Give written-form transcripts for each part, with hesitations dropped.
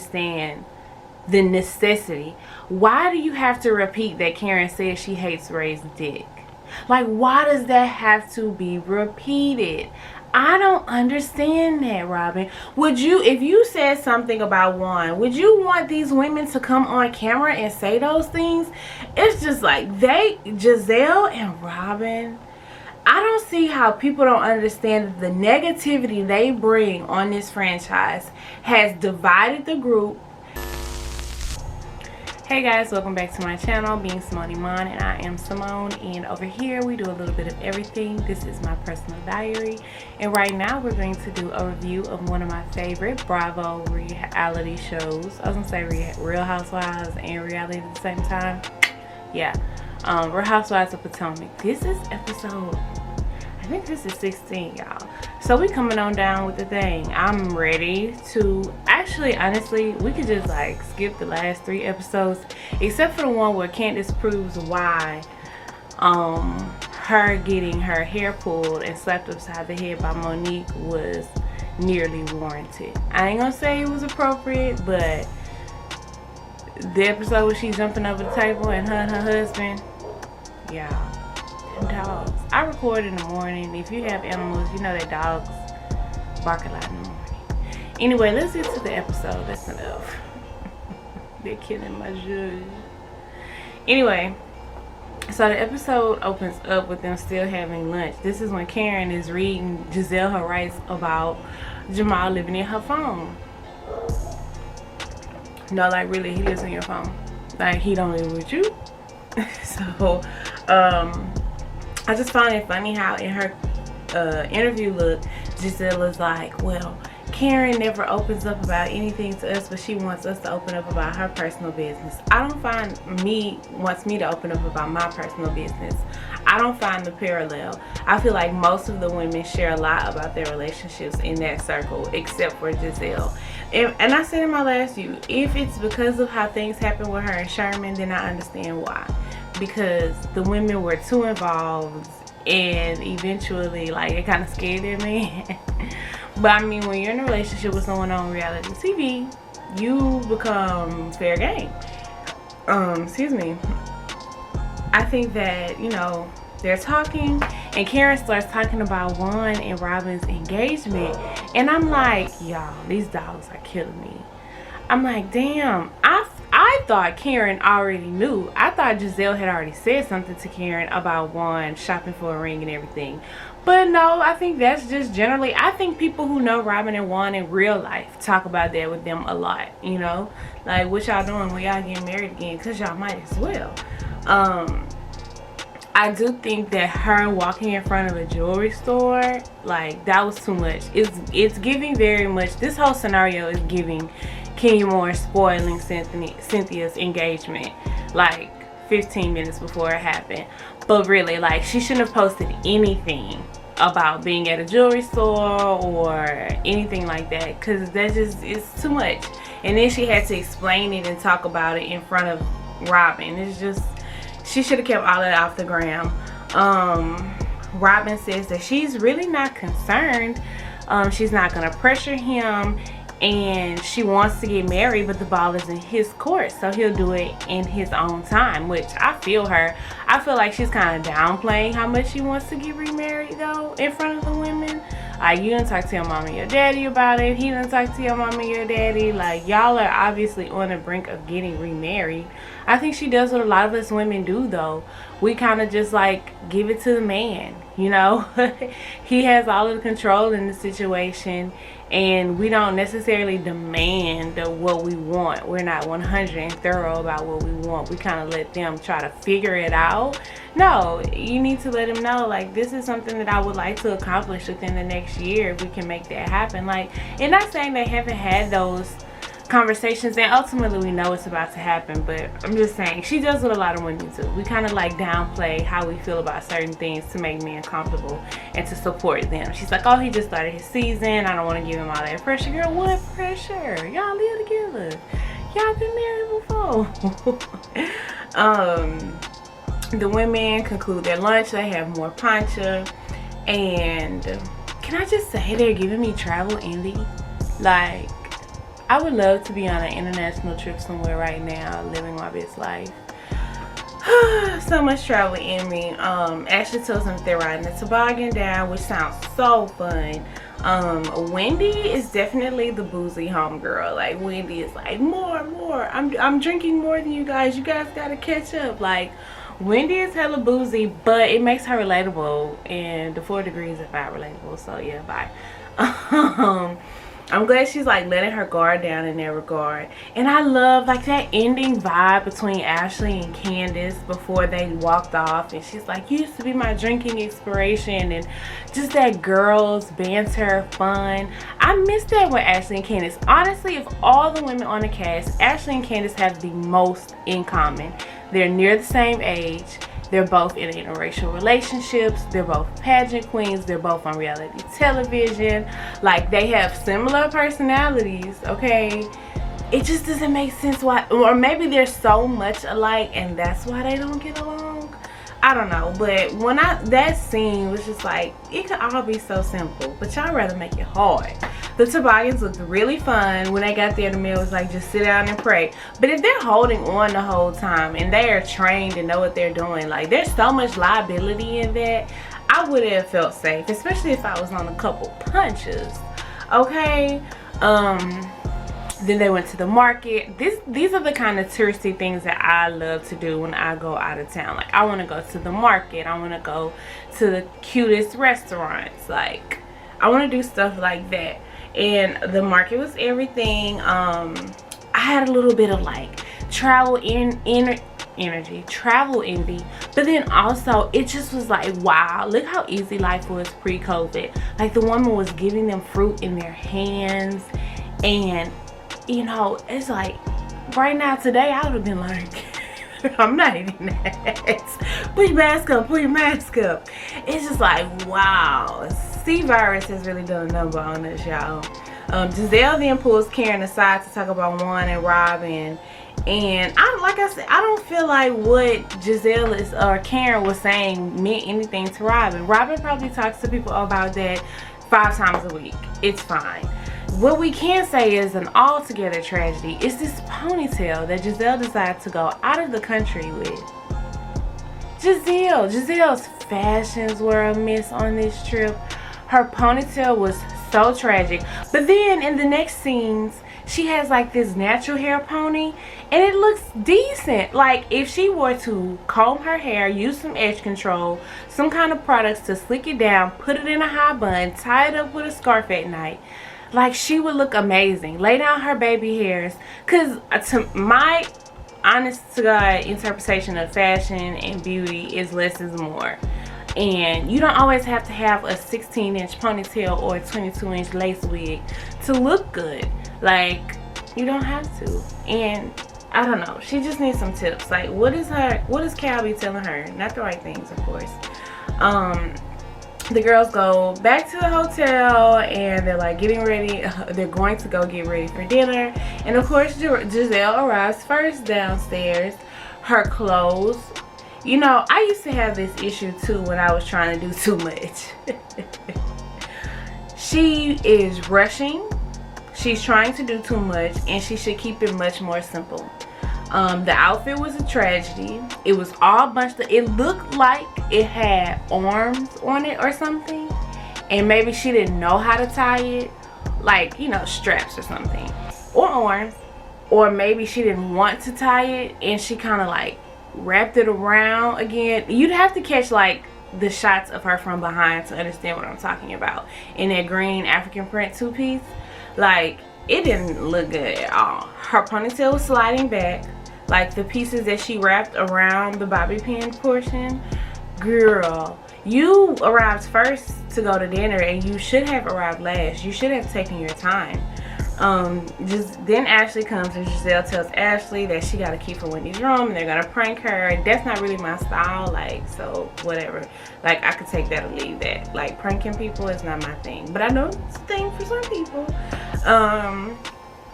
understand the necessity. Why do you have to repeat that Karen says she hates Ray's dick? Like, why does that have to be repeated? I don't understand that, Robyn. Would you, if you said something about Juan, would you want these women to come on camera and say those things? It's just like Gizelle and Robyn, I don't see how people don't understand that the negativity they bring on this franchise has divided the group. Hey guys, welcome back to my channel, being Simone Mon, and I am Simone, and over here we do a little bit of everything. This is my personal diary, and right now we're going to do a review of one of my favorite Bravo reality shows. I was gonna say Real Housewives and reality at the same time. Yeah, Real Housewives of Potomac. This is episode, I think this is 16, y'all. So we coming on down with the thing. I'm ready to, actually, honestly, we could just like skip the last 3 episodes, except for the one where Candiace proves why her getting her hair pulled and slapped upside the head by Monique was nearly warranted. I ain't gonna say it was appropriate, but the episode where she's jumping over the table and her husband, yeah, them dogs. I record in the morning. If you have animals, you know that dogs bark a lot in the morning. Anyway, let's get to the episode. That's enough. They're killing my judge. Anyway, so the episode opens up with them still having lunch. This is when Karen is reading Gizelle her rights about Jamal living in her phone. No, like really, he lives in your phone. Like, he don't live with you. So, I just find it funny how in her interview look, Gizelle is like, well, Karen never opens up about anything to us, but she wants us to open up about her personal business. I don't find wants me to open up about my personal business. I don't find the parallel. I feel like most of the women share a lot about their relationships in that circle, except for Gizelle. And I said in my last view, if it's because of how things happened with her and Sherman, then I understand why. Because the women were too involved, and eventually, like, it kind of scared their man. But I mean, when you're in a relationship with someone on reality TV, you become fair game. Excuse me. I think that, you know, they're talking, and Karen starts talking about Juan and Robyn's engagement, and I'm like, y'all, these dogs are killing me. I'm like, damn, I thought Karen already knew. I thought Gizelle had already said something to Karen about Juan shopping for a ring and everything. But no, I think that's just generally, I think people who know Robyn and Juan in real life talk about that with them a lot, you know? Like, what y'all doing when y'all getting married again? Because y'all might as well. I do think that her walking in front of a jewelry store, like, that was too much. It's giving very much, this whole scenario is giving Kenya Moore spoiling Cynthia's engagement like 15 minutes before it happened. But really, like, she shouldn't have posted anything about being at a jewelry store or anything like that, because that just is too much. And then she had to explain it and talk about it in front of Robyn. It's just, she should have kept all that off the gram. Robyn says that she's really not concerned. She's not gonna pressure him, and she wants to get married, but the ball is in his court, so he'll do it in his own time, which I feel her. I feel like she's kind of downplaying how much she wants to get remarried though in front of the women. Like, you done talk to your mom and your daddy about it, he done talk to your mom and your daddy. Like, y'all are obviously on the brink of getting remarried. I think she does what a lot of us women do though. We kind of just like give it to the man, you know. He has all of the control in the situation, and we don't necessarily demand what we want. We're not 100 and thorough about what we want. We kind of let them try to figure it out. No, you need to let them know, like, this is something that I would like to accomplish within the next year if we can make that happen. Like, and not saying they haven't had those conversations, and ultimately we know it's about to happen, but I'm just saying she does what a lot of women do. We kind of like downplay how we feel about certain things to make men comfortable and to support them. She's like, oh, he just started his season, I don't want to give him all that pressure. Girl, what pressure? Y'all live together, y'all been married before. The women conclude their lunch, they have more pancha, and can I just say, they're giving me travel envy. Like, I would love to be on an international trip somewhere right now, living my best life. So much travel in me. Ashley tells them they're riding the toboggan down, which sounds so fun. Wendy is definitely the boozy homegirl. Like, Wendy is like, more. I'm drinking more than you guys. You guys gotta catch up. Like, Wendy is hella boozy, but it makes her relatable, and the 4 degrees of not relatable. So yeah, bye. I'm glad she's like letting her guard down in that regard. And I love like that ending vibe between Ashley and Candiace before they walked off, and she's like, you used to be my drinking inspiration, and just that girls banter fun. I miss that with Ashley and Candiace. Honestly, of all the women on the cast, Ashley and Candiace have the most in common. They're near the same age. They're both in interracial relationships. They're both pageant queens. They're both on reality television. Like, they have similar personalities, okay? It just doesn't make sense why, or maybe they're so much alike and that's why they don't get along. I don't know, but when that scene was just like, it could all be so simple, but y'all rather make it hard. The toboggans looked really fun. When they got there, the man was like, just sit down and pray. But if they're holding on the whole time and they are trained and know what they're doing, like, there's so much liability in that, I would have felt safe, especially if I was on a couple punches, okay? Then they went to the market. These are the kind of touristy things that I love to do when I go out of town. Like, I want to go to the market. I want to go to the cutest restaurants. Like, I want to do stuff like that. And the market was everything. I had a little bit of like travel travel envy, but then also it just was like, wow, look how easy life was pre-COVID. Like, the woman was giving them fruit in their hands, and you know, it's like right now today I would have been like, I'm not eating that. Put your mask up, put your mask up. It's just like, wow, C-virus has really done a number on us, y'all. Gizelle then pulls Karen aside to talk about Juan and Robyn, and like I said, I don't feel like what Gizelle or Karen was saying meant anything to Robyn. Robyn probably talks to people about that 5 times a week. It's fine. What we can say is an altogether tragedy is this ponytail that Gizelle decided to go out of the country with. Gizelle's fashions were a miss on this trip. Her ponytail was so tragic. But then in the next scenes, she has like this natural hair pony, and it looks decent. Like, if she were to comb her hair, use some edge control, some kind of products to slick it down, put it in a high bun, tie it up with a scarf at night, like, she would look amazing. Lay down her baby hairs. Because to my honest to God interpretation of fashion and beauty is less is more. And you don't always have to have a 16-inch ponytail or a 22-inch lace wig to look good. Like, you don't have to. And I don't know, she just needs some tips. Like, what is Calby telling her? Not the right things, of course. The girls go back to the hotel and they're like getting ready. They're going to go get ready for dinner. And of course, Gizelle arrives first downstairs. Her clothes. You know, I used to have this issue too when I was trying to do too much. She is rushing. She's trying to do too much, and she should keep it much more simple. The outfit was a tragedy. It was all bunched up. It looked like it had arms on it or something, and maybe she didn't know how to tie it, like, you know, straps or something, or arms, or maybe she didn't want to tie it and she kind of like wrapped it around again. You'd have to catch like the shots of her from behind to understand what I'm talking about. In that green African print 2-piece, like, it didn't look good at all. Her ponytail was sliding back. Like, the pieces that she wrapped around the bobby pin portion, girl, you arrived first to go to dinner and you should have arrived last. You should have taken your time. Then Ashley comes and Gizelle tells Ashley that she got to keep her Wendy's room and they're gonna prank her. That's not really my style, like, so whatever. Like, I could take that or leave that. Like, pranking people is not my thing, but I know it's a thing for some people.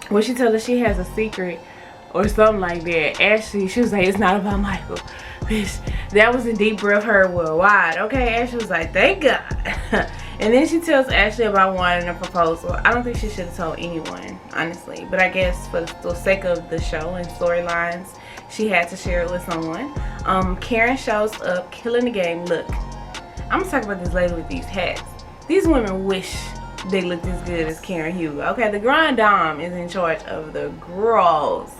When she tells her she has a secret or something like that, Ashley, she was like, it's not about Michael. Bitch, that was a deep breath heard worldwide. Okay, Ashley was like, thank God. And then she tells Ashley about wanting a proposal. I don't think she should have told anyone, honestly. But I guess for the sake of the show and storylines, she had to share it with someone. Karen shows up, killing the game. Look, I'm gonna talk about this lady with these hats. These women wish they looked as good as Karen Hugo. Okay, the Grand Dame is in charge of the girls.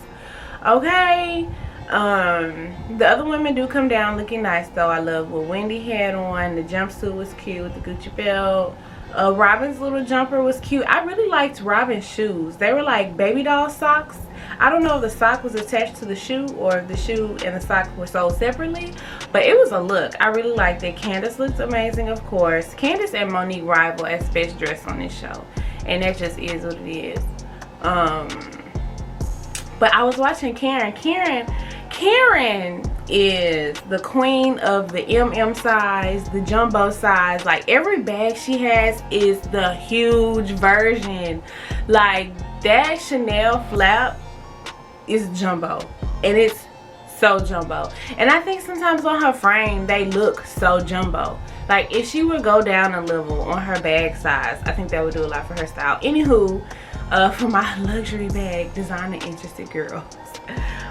Okay. The other women do come down looking nice though. I love what Wendy had on. The jumpsuit was cute with the Gucci belt. Robyn's little jumper was cute. I really liked Robyn's shoes. They were like baby doll socks. I don't know if the sock was attached to the shoe or if the shoe and the sock were sold separately, but it was a look. I really liked it. Candiace looked amazing, of course. Candiace and Monique rival as best dressed on this show, and that just is what it is. But I was watching Karen. Karen is the queen of the MM size, the jumbo size. Like, every bag she has is the huge version. Like, that Chanel flap is jumbo, and it's so jumbo. And I think sometimes on her frame they look so jumbo. Like, if she would go down a level on her bag size, I think that would do a lot for her style. Anywho, for my luxury bag designer interested girls,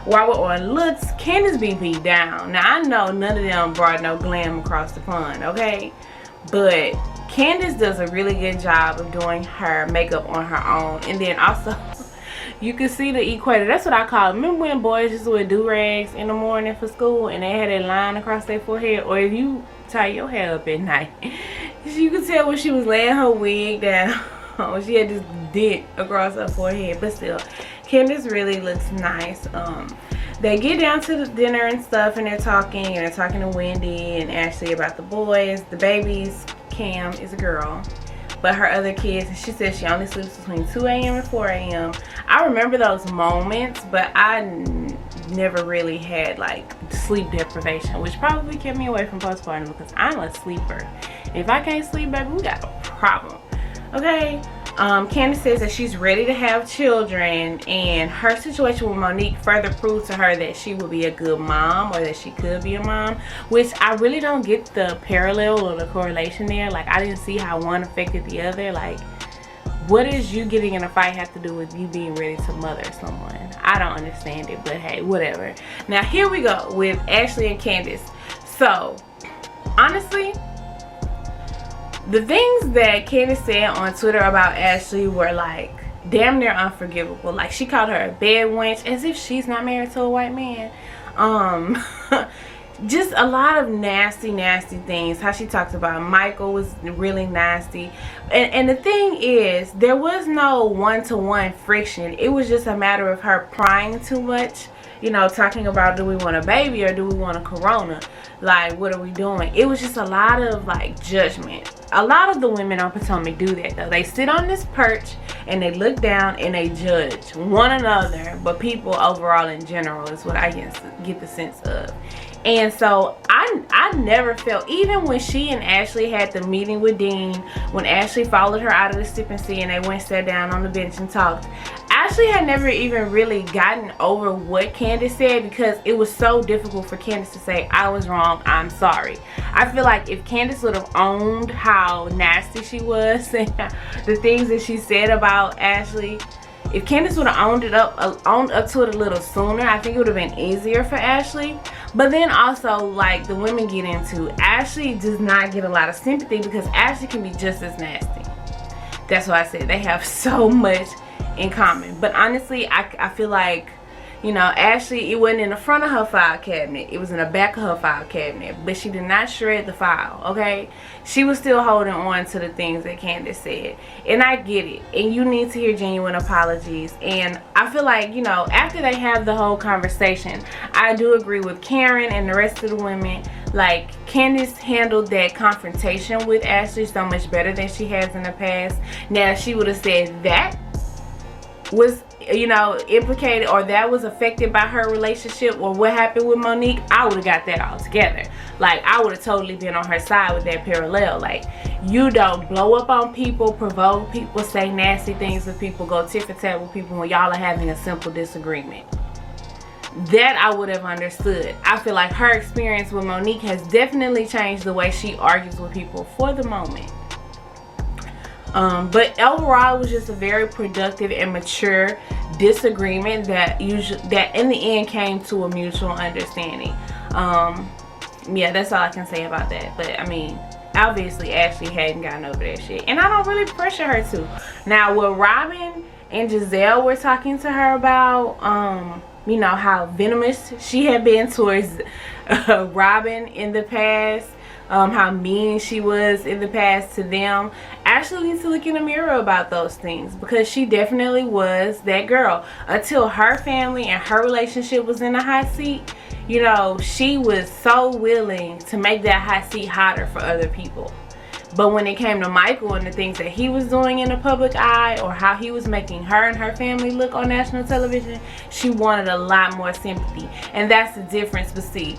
while we're on looks, Candiace be beat down. Now, I know none of them brought no glam across the pond, okay? But Candiace does a really good job of doing her makeup on her own. And then also, you can see the equator. That's what I call it. Remember when boys just wear do-rags in the morning for school and they had a line across their forehead? Or if you tie your hair up at night, you could tell when she was laying her wig down. She had this dent across her forehead. But still, Candiace really looks nice. They get down to the dinner and stuff, and they're talking to Wendy and Ashley about the boys, the babies. Cam is a girl, but her other kids, and she says she only sleeps between 2 a.m. and 4 a.m. I remember those moments, but I never really had like sleep deprivation, which probably kept me away from postpartum because I'm a sleeper. If I can't sleep, baby, we got a problem. Okay. Candiace says that she's ready to have children, and her situation with Monique further proves to her that she will be a good mom, or that she could be a mom, which I really don't get the parallel or the correlation there. Like, I didn't see how one affected the other. Like, what does you getting in a fight have to do with you being ready to mother someone? I don't understand it, but hey, whatever. Now, here we go with Ashley and Candiace. So, honestly, the things that Candiace said on Twitter about Ashley were like damn near unforgivable. Like, she called her a bed wench, as if she's not married to a white man. Just a lot of nasty things. How she talked about Michael was really nasty. And the thing is, there was no one-to-one friction. It was just a matter of her prying too much. You know, talking about, do we want a baby or do we want a corona? Like, what are we doing? It was just a lot of like judgment. A lot of the women on Potomac do that though. They sit on this perch and they look down and they judge one another, but people overall in general is what I get the sense of. And so I never felt, even when she and Ashley had the meeting with Dean, when Ashley followed her out of the sip and see and they went sat down on the bench and talked, Ashley had never even really gotten over what Candiace said, because it was so difficult for Candiace to say, I was wrong, I'm sorry. I feel like if Candiace would have owned how nasty she was and the things that she said about Ashley, if Candiace would have owned up to it a little sooner, I think it would have been easier for Ashley. But then also, like the women get into, Ashley does not get a lot of sympathy because Ashley can be just as nasty. That's why I said they have so much in common. But honestly, I feel like, you know, Ashley, it wasn't in the front of her file cabinet, it was in the back of her file cabinet, but she did not shred the file, okay? She was still holding on to the things that Candiace said, and I get it, and you need to hear genuine apologies. And I feel like, you know, after they have the whole conversation, I do agree with Karen and the rest of the women. Like, Candiace handled that confrontation with Ashley so much better than she has in the past. Now, if she would have said that was, you know, implicated, or that was affected by her relationship, or what happened with Monique, I would have got that all together. Like, I would have totally been on her side with that parallel. Like, you don't blow up on people, provoke people, say nasty things to people, go tit for tat with people when y'all are having a simple disagreement. That I would have understood. I feel like her experience with Monique has definitely changed the way she argues with people for the moment. But overall, it was just a very productive and mature disagreement that in the end came to a mutual understanding. Yeah, that's all I can say about that. But I mean, obviously Ashley hadn't gotten over that shit, and I don't really pressure her to. Now, what Robyn and Gizelle were talking to her about, you know, how venomous she had been towards Robyn in the past, how mean she was in the past to them. Ashley needs to look in the mirror about those things, because she definitely was that girl. Until her family and her relationship was in the hot seat, you know, she was so willing to make that hot seat hotter for other people. But when it came to Michael and the things that he was doing in the public eye, or how he was making her and her family look on national television, she wanted a lot more sympathy. And that's the difference. But see,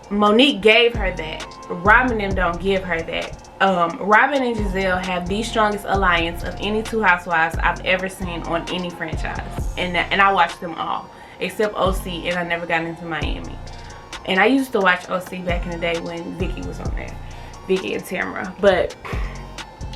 Monique gave her that. Robyn and them don't give her that. Robyn and Gizelle have the strongest alliance of any two housewives I've ever seen on any franchise. And I watched them all, except OC, and I never got into Miami. And I used to watch OC back in the day when Vicky was on there. Vicky and Tamara. But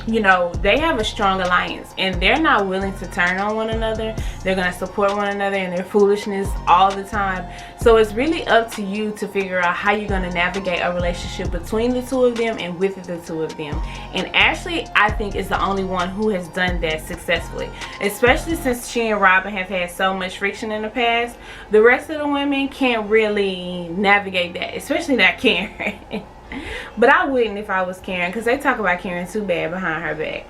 you know, they have a strong alliance, and they're not willing to turn on one another. They're going to support one another in their foolishness all the time. So it's really up to you to figure out how you're going to navigate a relationship between the two of them and with the two of them. And Ashley, I think, is the only one who has done that successfully, especially since she and Robyn have had so much friction in the past. The rest of the women can't really navigate that, especially not Karen. But I wouldn't if I was Karen, because they talk about Karen too bad behind her back.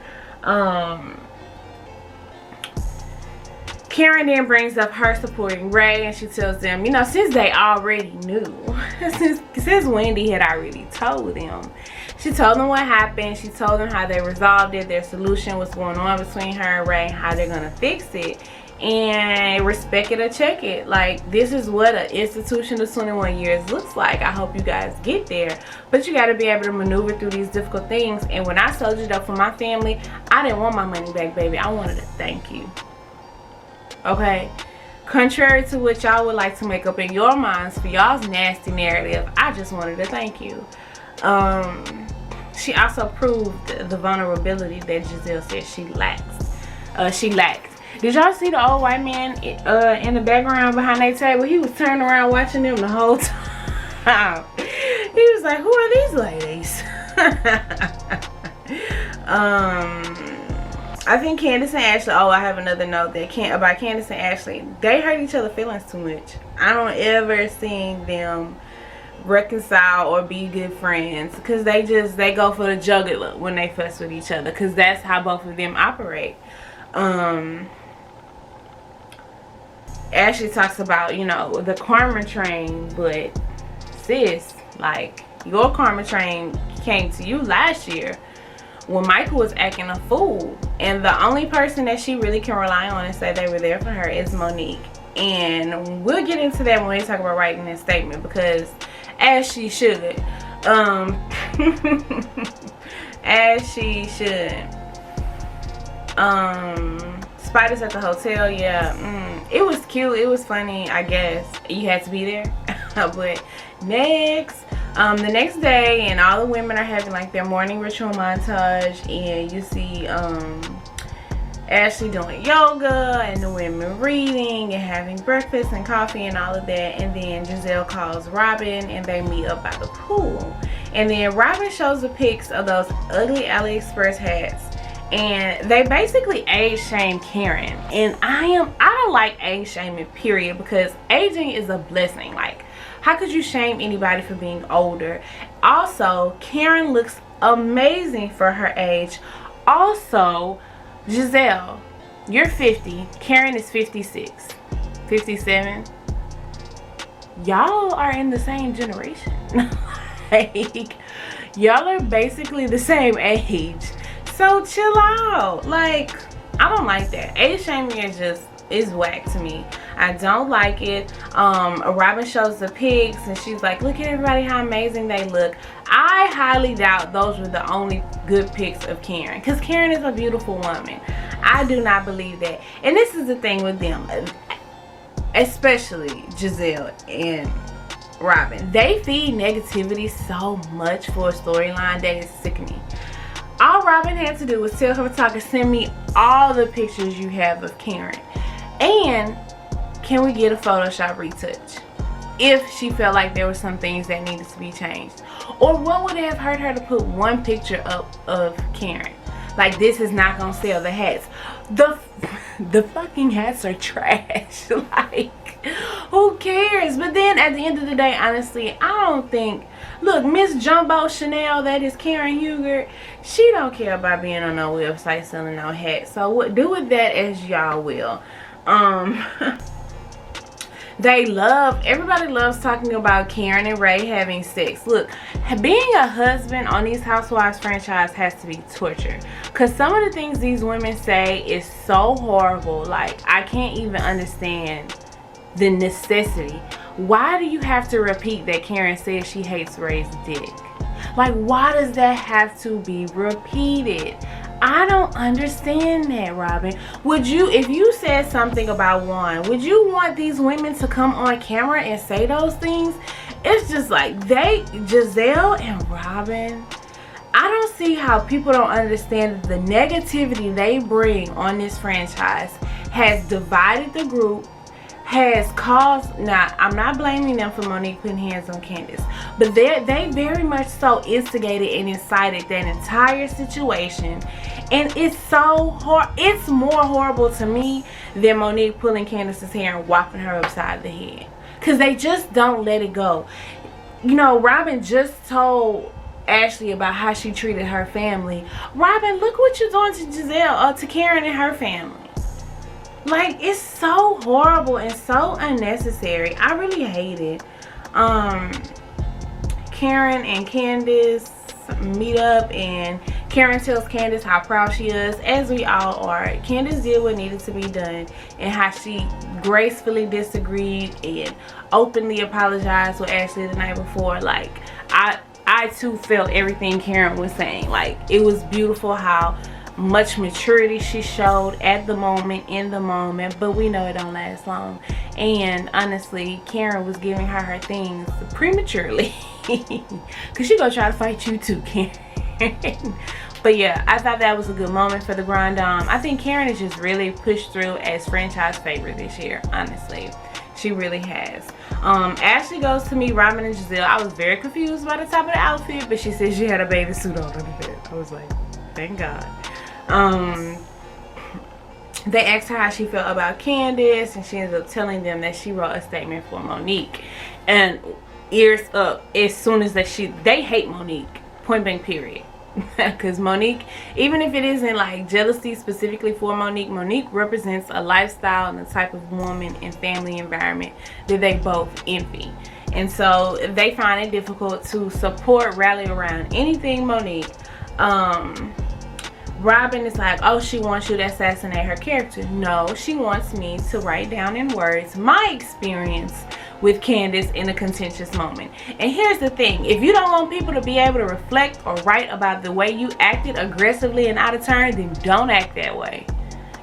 Karen then brings up her supporting Ray, and she tells them, you know, since they already knew, since Wendy had already told them, she told them what happened. She told them how they resolved it, their solution, what's going on between her and Ray, how they're gonna fix it. And respect it or check it. Like, this is what an institution of 21 years looks like. I hope you guys get there, but you got to be able to maneuver through these difficult things. And when I soldiered up for my family, I didn't want my money back, baby. I wanted to thank you. Okay, contrary to what y'all would like to make up in your minds for y'all's nasty narrative, I just wanted to thank you. She also proved the vulnerability that Gizelle said she lacked. Did y'all see the old white man in the background behind that table? He was turning around watching them the whole time. He was like, who are these ladies? I think Candiace and Ashley, I have another note that about Candiace and Ashley. They hurt each other's feelings too much. I don't ever see them reconcile or be good friends, because they go for the jugular when they fuss with each other, because that's how both of them operate. Ashley talks about, you know, the karma train, but sis, like, your karma train came to you last year when Michael was acting a fool, and the only person that she really can rely on and say they were there for her is Monique. And we'll get into that when we talk about writing this statement, because as she should, as she should. Spiders at the hotel, yeah. It was cute, it was funny, I guess. You had to be there. But next, the next day, and all the women are having like their morning ritual montage, and you see Ashley doing yoga, and the women reading and having breakfast and coffee and all of that. And then Gizelle calls Robyn, and they meet up by the pool. And then Robyn shows the pics of those ugly AliExpress hats. And they basically age shame Karen. And I don't like age shaming, period, because aging is a blessing. Like, how could you shame anybody for being older? Also, Karen looks amazing for her age. Also, Gizelle, you're 50. Karen is 56, 57. Y'all are in the same generation. Like, y'all are basically the same age. So chill out. Like, I don't like that. Age shaming is whack to me. I don't like it. Robyn shows the pics, and she's like, look at everybody, how amazing they look. I highly doubt those were the only good pics of Karen, because Karen is a beautiful woman. I do not believe that. And this is the thing with them, especially Gizelle and Robyn. They feed negativity so much for a storyline that is sickening. All Robyn had to do was tell her photographer, send me all the pictures you have of Karen, and can we get a Photoshop retouch if she felt like there were some things that needed to be changed. Or what would it have hurt her to put one picture up of Karen? Like, this is not gonna sell. The hats, the fucking hats are trash. Like, who cares? But then at the end of the day, honestly, I don't think, look, Miss Jumbo Chanel, that is Karen Huger, she don't care about being on no website selling no hats. So what, do with that as y'all will. Everybody loves talking about Karen and Ray having sex. Look, being a husband on these Housewives franchise has to be torture, because some of the things these women say is so horrible. Like, I can't even understand the necessity. Why do you have to repeat that Karen says she hates Ray's dick? Like, why does that have to be repeated? I don't understand that, Robyn. Would you, if you said something about Juan, would you want these women to come on camera and say those things? It's just like, Gizelle and Robyn, I don't see how people don't understand that the negativity they bring on this franchise has divided the group, has caused, now I'm not blaming them for Monique putting hands on Candiace, but they very much so instigated and incited that entire situation. And it's so it's more horrible to me than Monique pulling Candiace's hair and whopping her upside the head, because they just don't let it go. You know, Robyn just told Ashley about how she treated her family. Robyn, look what you're doing to Gizelle, to Karen and her family. Like, it's so horrible and so unnecessary. I really hate it. Karen and Candiace meet up, and Karen tells Candiace how proud she is, as we all are. Candiace did what needed to be done, and how she gracefully disagreed and openly apologized with Ashley the night before. Like, I too felt everything Karen was saying. Like, it was beautiful how much maturity she showed at the moment, in the moment, but we know it don't last long. And honestly, Karen was giving her things prematurely, because she gonna try to fight you too, Karen. But yeah, I thought that was a good moment for the Grand Dame. I think Karen has just really pushed through as franchise favorite this year, honestly. She really has. Ashley goes to meet Robyn and Gizelle. I was very confused by the top of the outfit, but she said she had a bathing suit on underneath. I was like, thank God. They asked her how she felt about Candiace, and she ended up telling them that she wrote a statement for Monique. And ears up as soon as they hate Monique, point blank period. Because Monique, even if it isn't like jealousy specifically for Monique, Monique represents a lifestyle and a type of woman and family environment that they both envy. And so they find it difficult to support, rally around anything Monique. Robyn is like, oh, she wants you to assassinate her character. No, she wants me to write down in words my experience with Candiace in a contentious moment. And here's the thing, if you don't want people to be able to reflect or write about the way you acted aggressively and out of turn, then don't act that way.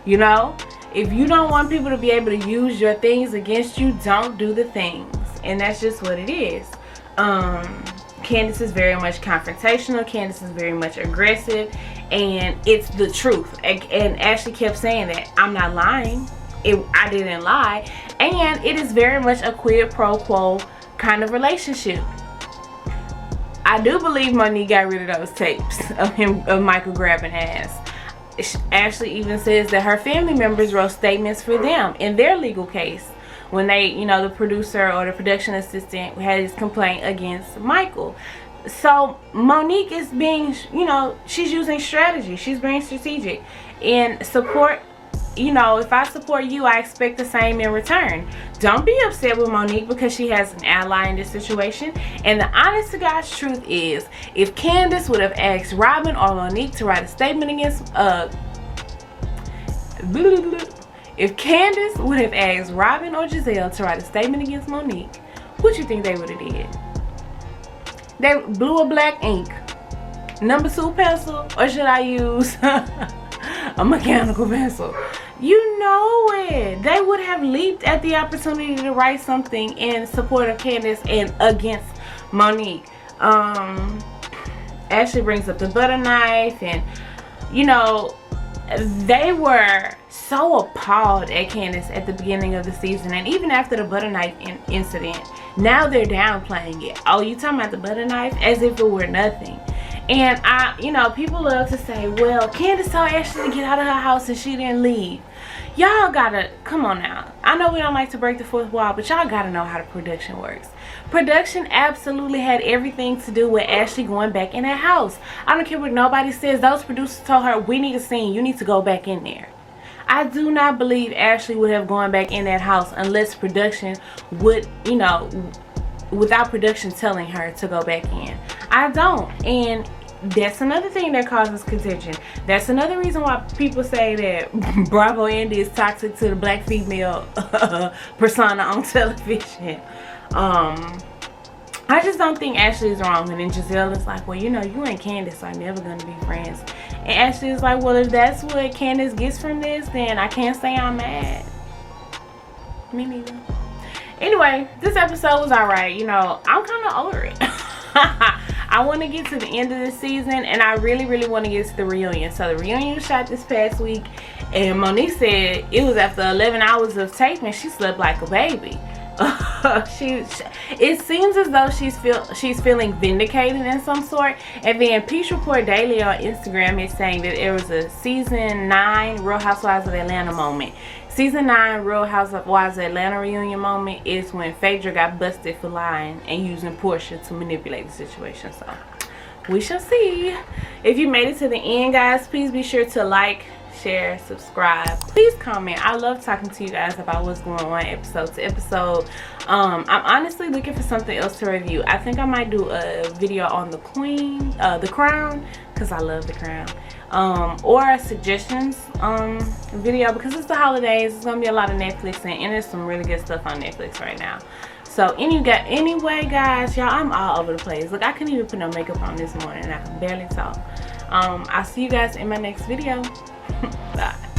You know, if you don't want people to be able to use your things against you, don't do the things. And that's just what it is. Candiace is very much confrontational. Candiace is very much aggressive, and it's the truth. And Ashley kept saying that I'm not lying. I didn't lie. And it is very much a quid pro quo kind of relationship. I do believe Monique got rid of those tapes of Michael grabbing ass. Ashley even says that her family members wrote statements for them in their legal case when they, you know, the producer or the production assistant had his complaint against Michael. So Monique is being, you know, she's using strategy. She's being strategic. And support, you know, if I support you, I expect the same in return. Don't be upset with Monique because she has an ally in this situation. And the honest to God's truth is, if Candiace would have asked Robyn or Monique to write a statement against if Candiace would have asked Robyn or Gizelle to write a statement against Monique, what you think they would have did? They blew a black ink, number 2 pencil, or should I use a mechanical pencil? You know it. They would have leaped at the opportunity to write something in support of Candiace and against Monique. Ashley brings up the butter knife, and you know, they were so appalled at Candiace at the beginning of the season, and even after the butter knife incident, now they're downplaying it. Oh, you talking about the butter knife? As if it were nothing. And you know, people love to say, well, Candiace told Ashley to get out of her house and she didn't leave. Y'all gotta, come on now. I know we don't like to break the fourth wall, but y'all gotta know how the production works. Production absolutely had everything to do with Ashley going back in that house. I don't care what nobody says. Those producers told her, we need a scene. You need to go back in there. I do not believe Ashley would have gone back in that house unless production would, you know, without production telling her to go back in. I don't. And that's another thing that causes contention. That's another reason why people say that Bravo Andy is toxic to the black female persona on television. I just don't think Ashley is wrong. And then Gizelle is like, well, you know, you and Candiace are never going to be friends. And Ashley is like, well, if that's what Candiace gets from this, then I can't say I'm mad. Me neither. Anyway, this episode was alright. You know, I'm kind of over it. I want to get to the end of the season, and I really want to get to the reunion. So the reunion was shot this past week, and Monique said it was after 11 hours of taping. She slept like a baby. It seems as though she's feeling vindicated in some sort. And then Peach Report Daily on Instagram is saying that it was a season 9 Real Housewives of Atlanta moment. Season 9 Real Housewives of Atlanta reunion moment is when Phaedra got busted for lying and using Portia to manipulate the situation. So we shall see. If you made it to the end, guys, please be sure to like, share, subscribe. Please comment. I love talking to you guys about what's going on episode to episode. I'm honestly looking for something else to review. I think I might do a video on the Crown, because I love the Crown. Or a suggestions video, because it's the holidays. It's gonna be a lot of Netflix, and there's some really good stuff on Netflix right now. So anyway, guys, y'all, I'm all over the place. Look, I couldn't even put no makeup on this morning, and I can barely talk. I'll see you guys in my next video. Bye.